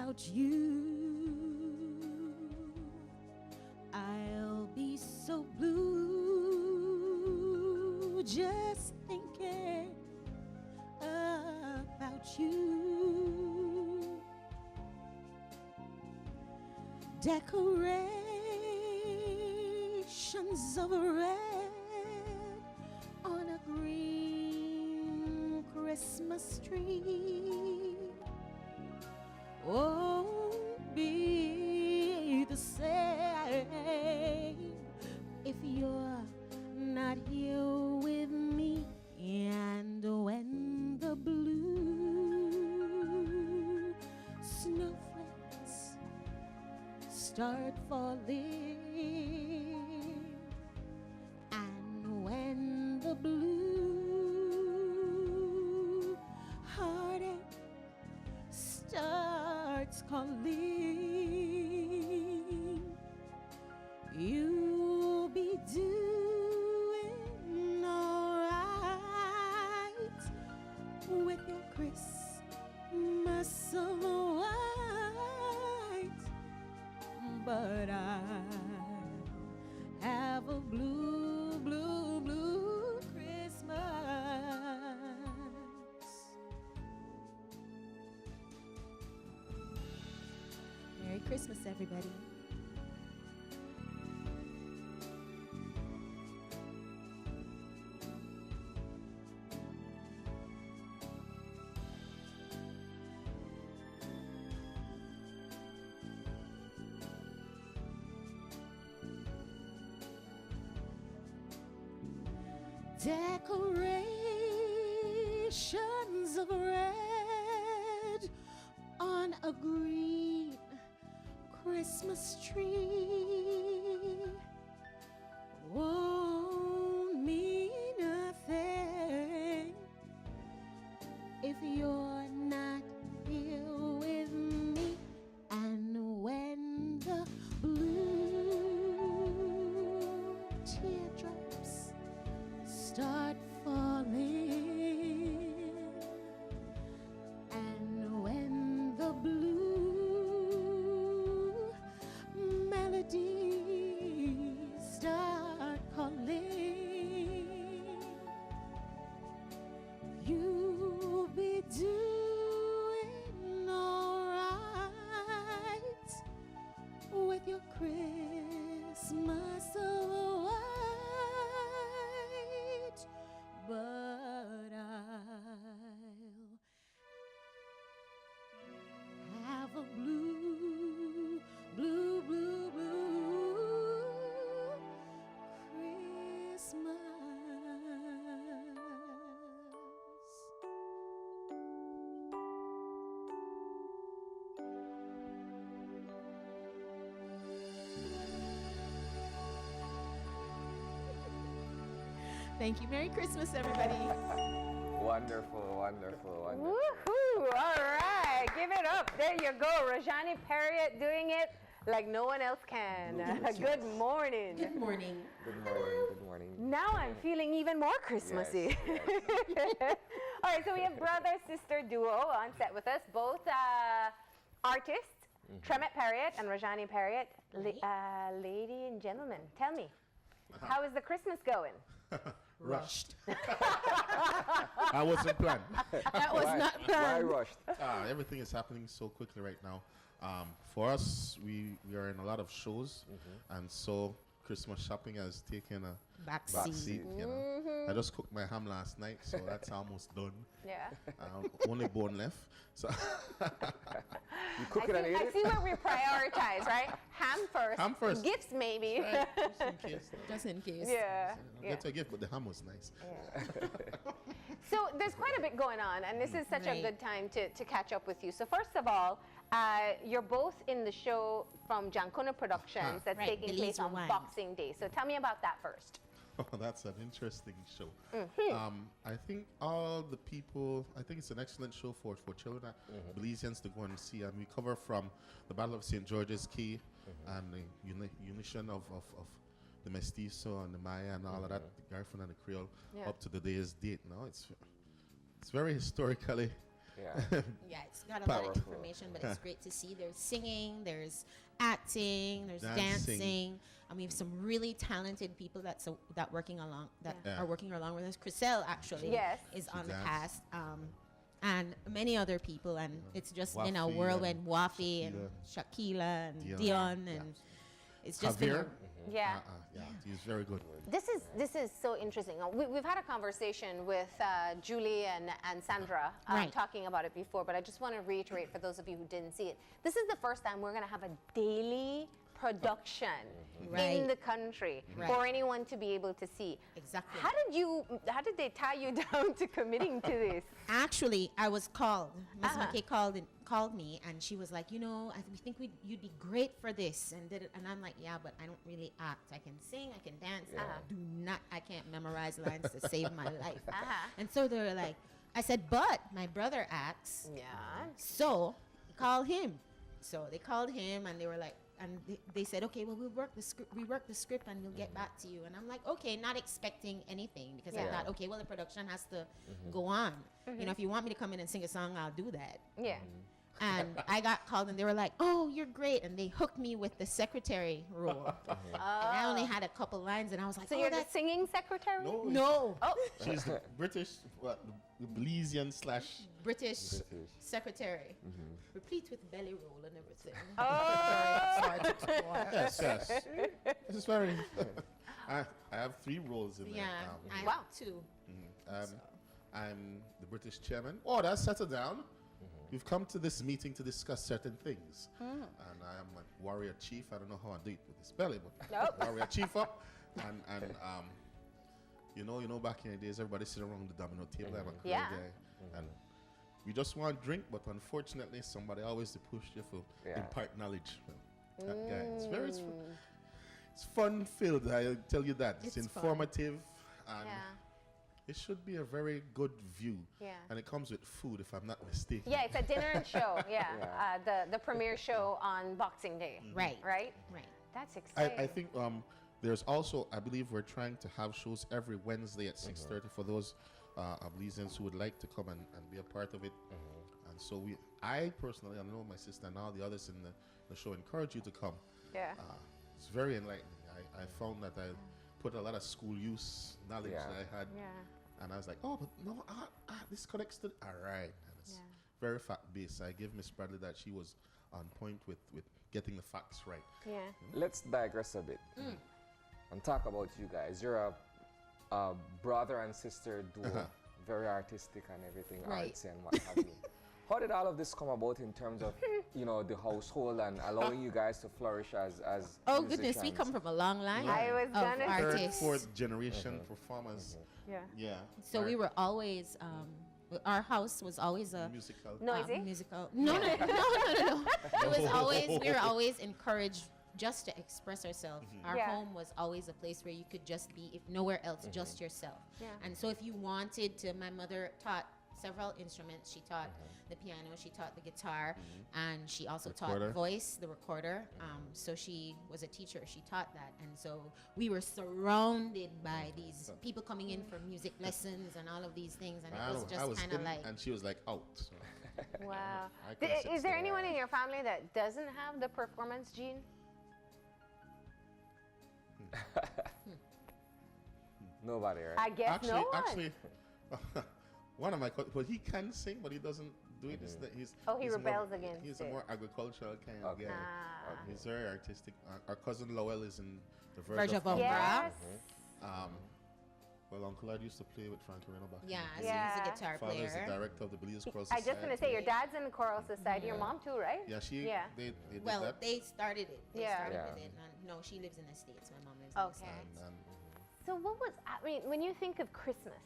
about you. I'll be so blue just thinking about you. Decorations of red on a green Christmas tree won't be the same if you're not here with me. And when the blue snowflakes start falling, and when the blue heartache starts calling, you'll be doing alright with your Christmas so white. But I have a blue, blue, blue Christmas. Merry Christmas, everybody. Decorations of red on a green Christmas tree won't mean nothing if you're not here with me. And when the blue teardrops start falling, and when the blue melodies start calling, you'll be doing alright with your Christmas so white. But I'll have a blue, blue, blue, blue Christmas. Thank you. Merry Christmas, everybody. Wonderful, wonderful, wonderful. Woohoo! All right, give it up. There you go. Rohjani Perriott doing it like no one else can. Good morning. Good morning. Good morning, good morning. Now I'm feeling even more Christmassy. Yes, yes. All right, so we have brother-sister duo on set with us, both artists, Tremett Perriott and Rohjani Perriott. Lady and gentlemen, tell me, how is the Christmas going? Rushed. I wasn't planned. That was not planned. Why rushed? Everything is happening so quickly right now. For us, we are in a lot of shows, and so Christmas shopping has taken a Back seat. seat. You know, I just cooked my ham last night, so that's almost done. Yeah. Only bone left. So You cook it and eat I it? see where we prioritize, right? Ham first. Ham first. Gifts maybe. right, just in case. Just in case. Yeah. I'll get a gift, but the ham was nice. So there's quite a bit going on, and this is such a Right. good time to catch up with you. So first of all, you're both in the show from Jankona Productions that's Right, taking Belize place on Rewind. Boxing Day. So tell me about that first. Oh, that's an interesting show. I think all the people, I think it's an excellent show for children, Belizeans to go and see. And we cover from the Battle of St. George's Key and the unition of the Mestizo and the Maya and all of that, the Garifuna and the Creole, Yeah. up to today's date. Now it's very historically Yeah. Yeah, it's got a lot of Powerful. information, but it's great to see. There's singing, there's acting, there's Dancing. dancing. I mean, some really talented people that working along Yeah. are working along with us. Chriselle actually Yes. is She on the danced. cast, and many other people, and it's just been a Wafi whirlwind. and Wafi and Shakila and Dion. Dion, and it's just been Javier? Yeah. Yeah, he's very good. This is so interesting. We've had a conversation with Julie and Sandra Right. talking about it before, but I just want to reiterate for those of you who didn't see it. This is the first time we're going to have a daily production Right. in the country Right. for anyone to be able to see. Exactly. How did they tie you down to committing to this? Actually, I was called. Miss Uh-huh. McKay called me, and she was like, we think you'd be great for this, and did it. And I'm like, yeah, but I don't really act. I can sing, I can dance. I can't memorize lines to save my life. Uh-huh. And so they were like, I said, but my brother acts, Yeah. so call him. So they called him, and they were like, and they said, okay, well, we'll work the script, and we'll get back to you. And I'm like, okay, not expecting anything, because I Yeah. thought, okay, well, the production has to go on. If you want me to come in and sing a song, I'll do that. Yeah. And I got called, and they were like, oh, you're great. And they hooked me with the secretary role. And I only had a couple lines, and I was like, So oh, you're the that's... singing secretary? No. Oh, She's the British, the Belizean slash. British British. secretary, replete with belly roll and everything. Oh. Sorry, it took a while. Yes, yes. This is very. I have 3 roles in there. Yeah, I Wow. have 2. I'm the British chairman. Oh, that's settled down. We've come to this meeting to discuss certain things. And I am a warrior chief. I don't know how I do it with this belly, but Nope. warrior chief up. And you know, back in the days, everybody sit around the domino table. I'm a cool Yeah. guy. And we just want drink, but unfortunately, somebody always to push you for Yeah. impart knowledge. That guy. It's fun filled. I tell you that. It's It's fun. informative. And Yeah. it should be a very good view. Yeah. And it comes with food, if I'm not mistaken. Yeah, it's a dinner and show. Yeah. The premiere show on Boxing Day. Right. Right? Right. That's exciting. I think there's also, I believe we're trying to have shows every Wednesday at 6:30 for those Belizeans who would like to come and be a part of it. And so I personally, I know my sister and all the others in the show encourage you to come. Yeah. It's very enlightening. I found that I put a lot of school use knowledge Yeah. that I had. Yeah. And I was like, oh, but no, this connects to, all right. And it's very fact-based. I give Miss Bradley that she was on point with getting the facts right. Yeah. Let's digress a bit and talk about you guys. You're a brother and sister duo, very artistic and everything, Right. artsy and what have you. How did all of this come about in terms of, the household and allowing you guys to flourish as Oh, goodness, we musicians? come from a long line I was of gonna say- Third, artists. 4th generation performers. Yeah. Yeah. So we were always, our house was always a musical. Noisy? musical. No. It was always, we were always encouraged just to express ourselves. Our Yeah. home was always a place where you could just be, if nowhere else, just yourself. Yeah. And so if you wanted to, my mother taught several instruments. She taught the piano, she taught the guitar, and she also Recorder. taught voice, the recorder. So she was a teacher. She taught that. And so we were surrounded by these people coming in for music lessons and all of these things. And it was I just was kind in of like, and she was like out. So Wow. I could sit Is there still. anyone in your family that doesn't have the performance gene? Nobody, right? I guess no one. Actually, one of my but he can sing, but he doesn't do it. It's that he's He he's rebels more, against He's it. a more agricultural kind of Okay. guy. Ah. He's very artistic. Our cousin Lowell is in the Verge Verge of of Umbra. Yes. Well, Uncle Ed used to play with Frankie Valli back. yeah, in so the Yeah. he's a guitar Father is the player. director of the Belize Choral I Society. just want to say, your dad's in the choral society, your mom too, right? Yeah, Yeah. They did Well, that. they started it. They Yeah. started Yeah. with it. And no, she lives in the States. My mom lives in the Okay. States. And, So what was, I mean, when you think of Christmas,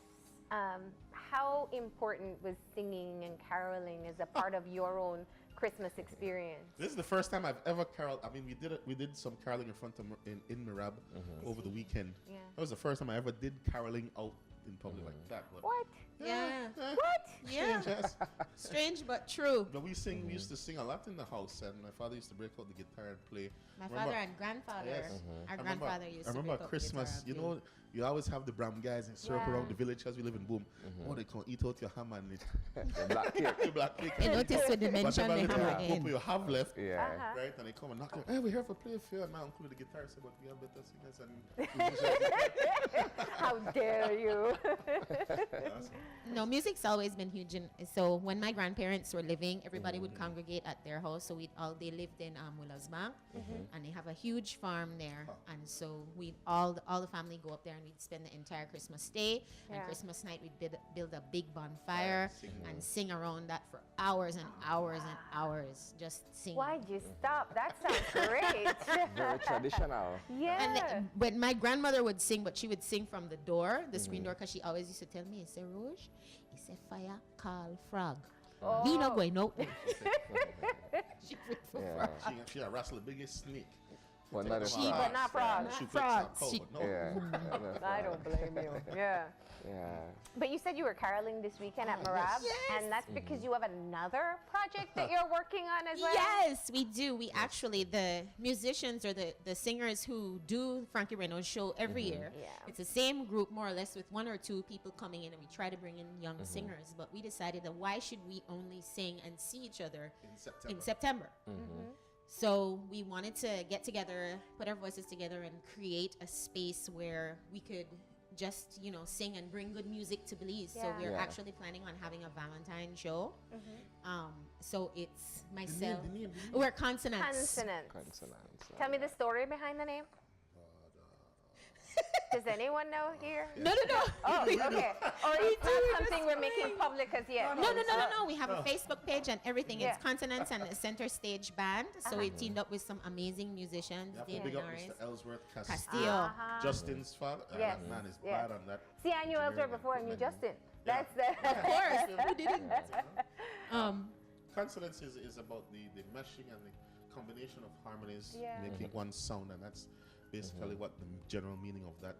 how important was singing and caroling as a part of your own Christmas experience? this is the first time I've ever caroled. I mean, we did some caroling in front of in Mirab over the weekend. Yeah. That was the first time I ever did caroling out in public like that. But What? Yeah. What? Yeah. strange, yes. Strange but true. But we used to sing a lot in the house, and my father used to break out the guitar and play. My Remember- father and grandfather. Yes. Our I remember- grandfather used I to remember break out Christmas. guitar You and know, you always have the Bram guys and circle around the village as we live in Boom. Oh, they can eat out your ham and it. The black cake. The black cake. You notice when they mention the ham again. You have left. Yeah. Right, and they come and knock you. Hey, we're here for play fair. And my uncle with the guitar said, but we have better singers and How dare you? No, music's always been huge. So when my grandparents were living, everybody would congregate at their house. So they lived in Willow's Bank, and they have a huge farm there. And so we'd all the family go up there, and we'd spend the entire Christmas day. And Christmas night, we'd build a big bonfire and sing around that for hours and hours and hours, just singing. Why'd you stop? That sounds great. Very traditional. Yeah. But my grandmother would sing, but she would sing from the door, the screen door, because she always used to tell me, "Say Rouge, he said fire, call frog. We not going out." She went for frog. she wrestle the biggest snake. Well, not a But frog. not frogs. Frogs. Yeah. I don't blame you. Yeah. Yeah. But you said you were caroling this weekend at Marab, and that's because you have another project that you're working on as well? Yes, we do. We actually, the musicians or the singers who do Frankie Reynolds show every year, it's the same group more or less with one or two people coming in, and we try to bring in young singers. But we decided that why should we only sing and see each other in September? So we wanted to get together, put our voices together, and create a space where we could just, sing and bring good music to Belize. So we're actually planning on having a Valentine show. So it's myself. The name. We're Consonants. Consonants. Tell me the story behind the name. Does anyone know here? No. Oh, okay. Or it's not something we're making public as yet. No. We have a Facebook page and everything. It's Consonants and a Center Stage Band. So we teamed up with some amazing musicians. You have to David big up Norris. Mr. Ellsworth Castillo. Justin's father. Yes. That man is Yes. bad on that. See, I knew Ellsworth before I knew Justin. That's the... Of course. Who didn't? Consonance is about the meshing and the combination of harmonies making one sound, and that's basically what the general meaning of that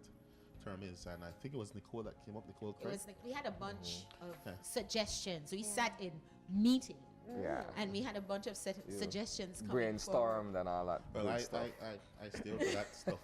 term is. And I think it was Nicole that came up. Nicole, It correct? was like we had a bunch of suggestions. We sat in meeting. Yeah. And we had a bunch of suggestions coming forward. Brainstormed and all that. Well, good I stuff. stay for that stuff,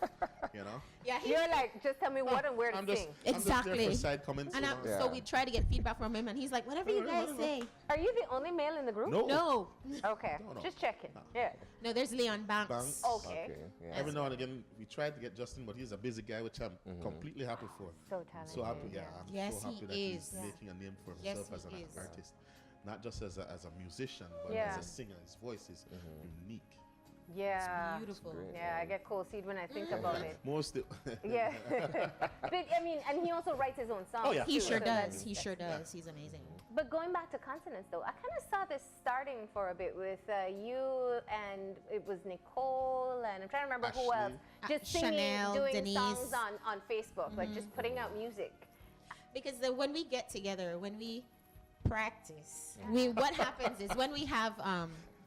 you know. Yeah, You're like, just tell me what and where to I'm just sing. I'm just there Exactly. for side comments. and you know. so we try to get feedback from him, and he's like, whatever you guys say. Are you the only male in the group? No. No, Okay, No. just checking. No. Yeah. no, there's Leon Banks. Banks. Okay. Yeah. Every now and again, we tried to get Justin, but he's a busy guy, which I'm completely happy for. So talented. So happy, yeah. I'm Yes, so happy he that is. he's making a name for Yes, himself as he an is. artist, not just as a musician, but Yeah. as a singer. His voice is unique. Yeah. Beautiful. great. Yeah, I get cold feet when I think about it. Most. Yeah. But I mean, and he also writes his own songs. Oh, yeah. He too, sure so does. that's- He sure does. He's amazing. But going back to consonants, though, I kind of saw this starting for a bit with you, and it was Nicole, and I'm trying to remember who else. Ashley. Just singing, Chanel, doing Denise. songs on Facebook, like just putting out music. Because when we get together, when we practice, what happens is when we have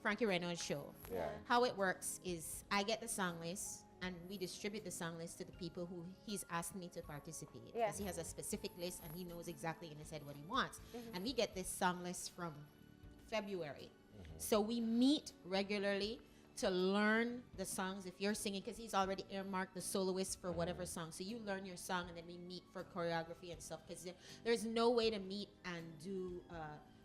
Frankie Reynolds show, Yeah. how it works is I get the song list and we distribute the song list to the people who he's asked me to participate. Yeah. Because he has a specific list and he knows exactly in his head what he wants. And we get this song list from February. So we meet regularly to learn the songs if you're singing, because he's already earmarked the soloist for whatever song. So you learn your song and then we meet for choreography and stuff, because there's no way to meet and do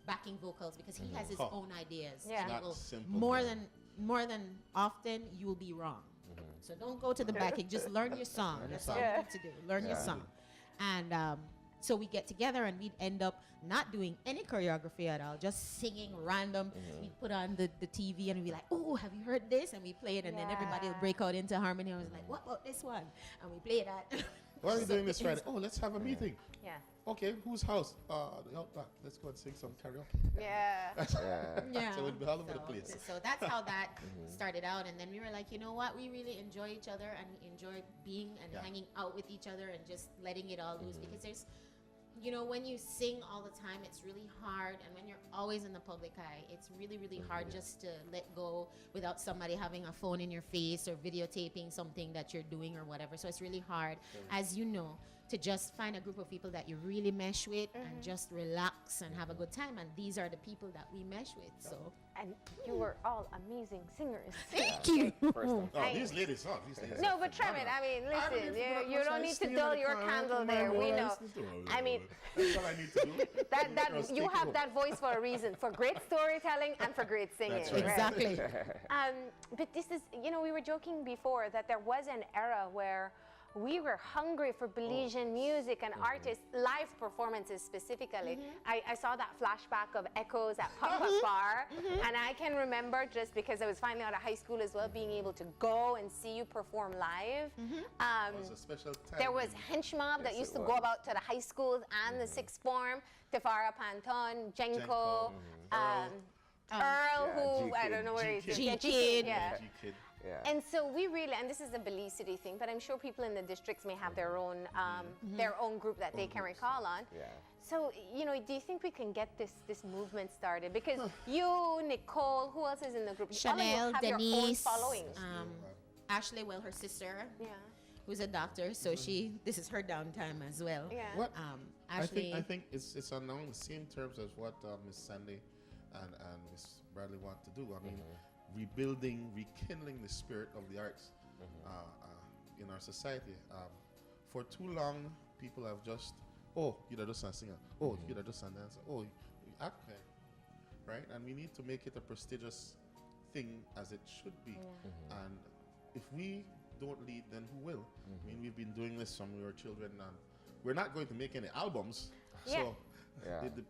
backing vocals because he has his own ideas. Yeah. And it Not will simple, more yeah. than often you will be wrong. So don't go to the backing. Just learn your song. That's all you Yeah. need to do. Learn your song. And so we get together and we'd end up not doing any choreography at all, just singing random. We'd put on the TV and we'd be like, oh, have you heard this? And we play it and then everybody will break out into harmony. And I was like, what about this one? And we play that. Why are we doing this Friday? Oh, let's have a meeting. Yeah. Okay, whose house? The Outback. Let's go and sing some karaoke. Yeah. Yeah. So we'll be all over the place. So that's how that started out. And then we were like, you know what? We really enjoy each other and we enjoy being and hanging out with each other and just letting it all loose. Because there's, when you sing all the time, it's really hard. And when you're always in the public eye, it's really, really hard just to let go without somebody having a phone in your face or videotaping something that you're doing or whatever. So it's really hard, as you know, to just find a group of people that you really mesh with and just relax and have a good time. And these are the people that we mesh with. So, And you were all amazing singers. thank you. These ladies, No, but Tremett, I mean, listen, you don't need to dull your candle there. We know. I mean, that's all I need to do. that you have that voice for a reason, for great storytelling and for great singing. That's right. Exactly. But this is, we were joking before that there was an era where we were hungry for Belizean music and artists, live performances specifically. I saw that flashback of Echoes at Pop Up Bar, and I can remember, just because I was finally out of high school as well, being able to go and see you perform live. It was a special time. There was Hench Mob that used to go about to the high schools and the sixth form, Tefara Panton, Jenko, Earl, who, G-Kid. I don't know where he is. G-Kid. Yeah. G-Kid. Yeah. And so we really, and this is a Belize City thing, but I'm sure people in the districts may have their own group that they can recall on. Yeah. So, do you think we can get this movement started? Because you, Nicole, who else is in the group? All of you Chanel, have your own Denise, followings. Ashley, well, her sister, Yeah. who's a doctor, so this is her downtime as well. Yeah. What? Ashley, I think it's along the same terms as what Miss Sandy and Miss Bradley want to do. I mean, rebuilding, rekindling the spirit of the arts in our society. For too long, people have just, you're just a singer. You're just a dancer. You act there, right? And we need to make it a prestigious thing as it should be. And if we don't lead, then who will? I mean, we've been doing this from we were children, and we're not going to make any albums. Yeah. So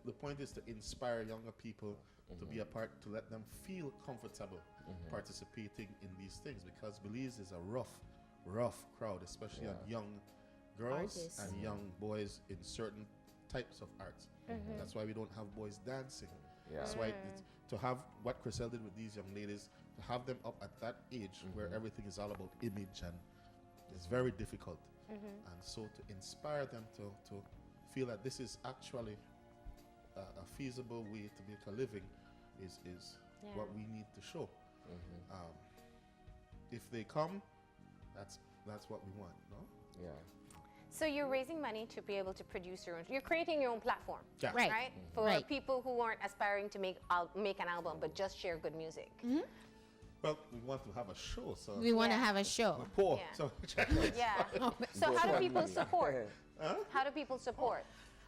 the point is to inspire younger people to be a part, to let them feel comfortable participating in these things, because Belize is a rough crowd, especially on young girls Artists. and young boys in certain types of arts. That's why we don't have boys dancing. Yeah. That's why to have what Chriselle did with these young ladies, to have them up at that age where everything is all about image, and it's very difficult. And so to inspire them to feel that this is actually a feasible way to make a living is what we need to show. If they come, that's what we want, no? Yeah. So you're raising money to be able to produce your own. You're creating your own platform, Yeah. Right. For Right. people who aren't aspiring to make an album, but just share good music. Well, we want to have a show, so we want to Yeah. have a show. we're poor. Yeah. So check us. Yeah. So how do people support? How do people support?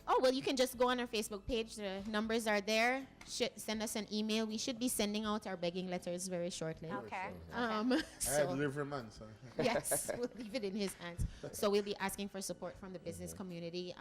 Oh, well, you can just go on our Facebook page. The numbers are there. Send us an email. We should be sending out our begging letters very shortly. Okay. I had So, delivery man, so yes, we'll leave it in his hands. So we'll be asking for support from the business community,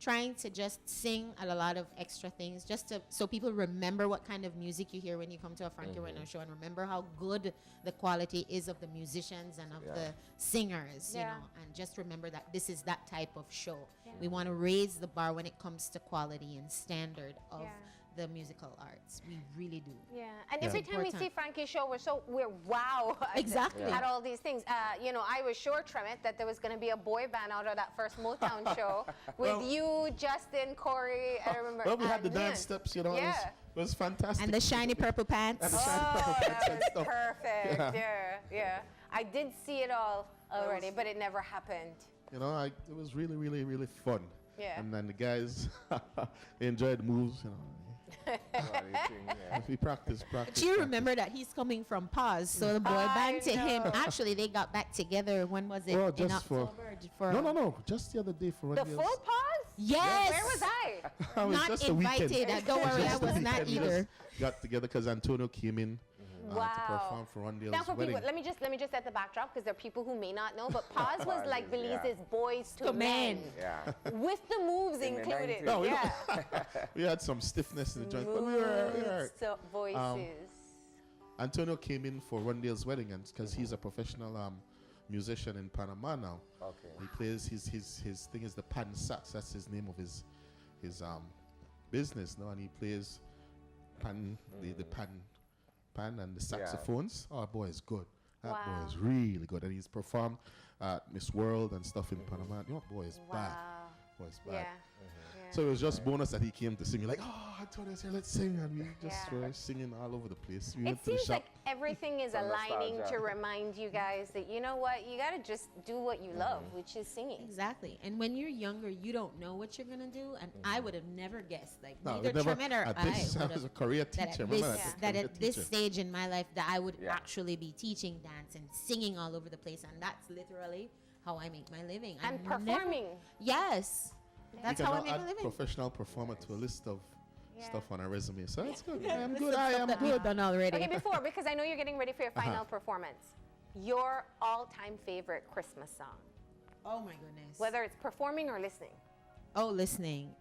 trying to just sing a lot of extra things, just so people remember what kind of music you hear when you come to a Frankie Reynolds show, and remember how good the quality is of the musicians and of the singers, you Yeah. know, and just remember that this is that type of show. We want to raise the bar when it comes to quality and standard of the musical arts. We really do. Yeah, and every time we Important. see Frankie's show, we're wow Exactly. at all these things. I was sure, Tremett, that there was going to be a boy band out of that first Motown show with you, Justin, Corey. I remember. well, we had the Leon. dance steps, it was fantastic. And the shiny purple pants. That was perfect. Yeah. I did see it all already, but it never happened. It was really, really, really fun. Yeah. And then the guys, they enjoyed the moves, We practice. But you remember that he's coming from Pause, so the boy band to him, actually, they got back together. When was it? Well, in just for- October? No. Just the other day for The one full pause? Yes. Where was I? I was Not just a weekend. invited. Don't worry, I Just a was not weekend. We either. just got together because Antonio came in to perform for Rondale's Now, for wedding. people, let me just set the backdrop, because there are people who may not know. But Pause was like Yeah. Belize's Boys to To Men, Men. Yeah. with the moves In the included. 90s. No, we Yeah. We had some stiffness in the joint, but we were all right. So voices. Antonio came in for Rondale's wedding, and because he's a professional musician in Panama now. Okay. He plays his thing is the pan sax. That's his name of his business now, and he plays the pan and the saxophones. Oh, boy, is good. That Wow. boy is really good, and he's performed at Miss World and stuff in Panama. Boy is bad. Wow. Boy is bad. Yeah. So it was just bonus that he came to sing. You're like, oh, Antonio's here, let's sing. And we just were singing all over the place. We It went to the seems shop. like everything is Some aligning nostalgia. to remind you guys that, you know what, you got to just do what you love, which is singing. Exactly. And when you're younger, you don't know what you're gonna do. And I would have never guessed. Like No, neither we never- Tremett or at I this, I would was a have career that teacher. at Remember this, that? that Career at this teacher. stage in my life that I would Yeah. actually be teaching dance and singing all over the place, and that's literally how I make my living. And I've never- performing. Yes, that's You how I can make add my living. professional performer to a list of stuff on a resume. So that's good. I am List good. of I stuff am that we've good. done already. Okay, before, because I know you're getting ready for your final performance, your all-time favorite Christmas song, Oh my goodness. whether it's performing or listening. Oh, listening.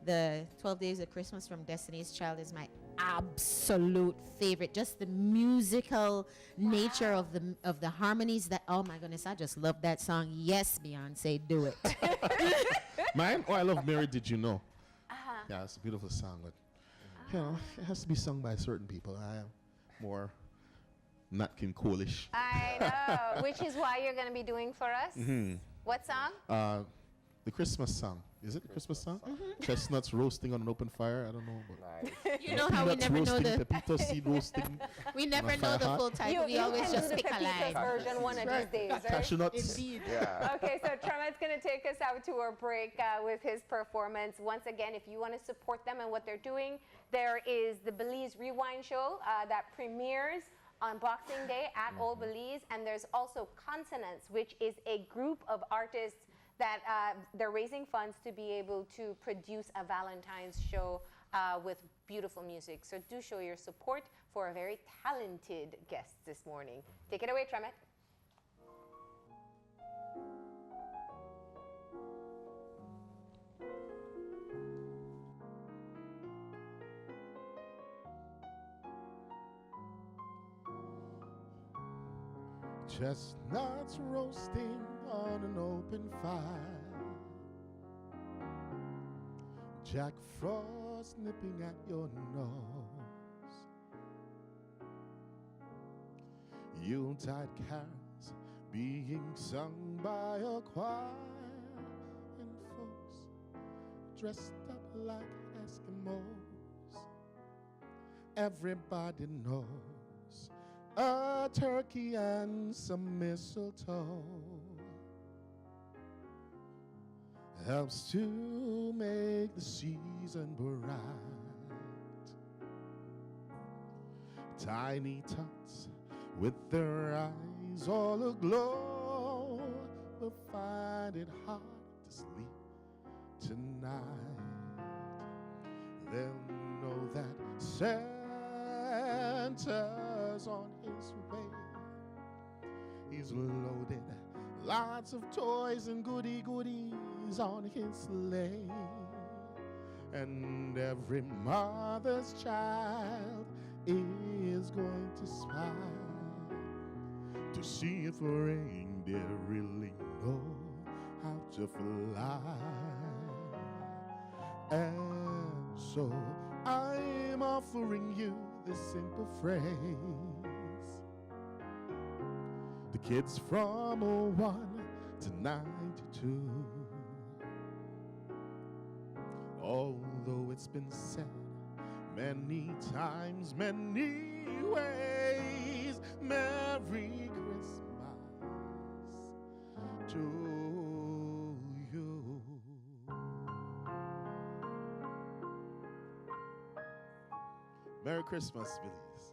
The 12 Days of Christmas from Destiny's Child is my absolute favorite. Just the musical nature of the harmonies that, oh my goodness, I just love that song. Yes, Beyonce, do it. Mine? Oh, I love Mary Did You Know. Yeah, it's a beautiful song, but you know, it has to be sung by certain people. I am more Nat King Cole-ish. I know, which is why you're going to be doing for us. What song? The Christmas song. Is it the Christmas song? Chestnuts roasting on an open fire. I don't know. But Nice. You know how we peanuts never know roasting, the pepito seed roasting. we never on a know fire the hot. full title. We always can just do the pick a Pepitas line. version one of these days, right? Cashew nuts. Yeah. Okay, so Tremett's going to take us out to a break with his performance. Once again, if you want to support them and what they're doing, there is the Belize Rewind Show that premieres on Boxing Day at Old Belize. And there's also Consonance, which is a group of artists that they're raising funds to be able to produce a Valentine's show with beautiful music. So do show your support for a very talented guest this morning. Take it away, Tremett. Chestnuts roasting on an open fire. Jack Frost nipping at your nose. Yuletide carols being sung by a choir. And folks dressed up like Eskimos. Everybody knows a turkey and some mistletoe helps to make the season bright. Tiny tots with their eyes all aglow will find it hard to sleep tonight. They'll know that Santa's on his way. He's loaded lots of toys and goodies on his sleigh. And every mother's child is going to smile to see if reindeer really know how to fly. And so I'm offering you this simple phrase. The kids from 01 to 92. Although it's been said many times, many ways, Merry Christmas to you. Merry Christmas, Belize.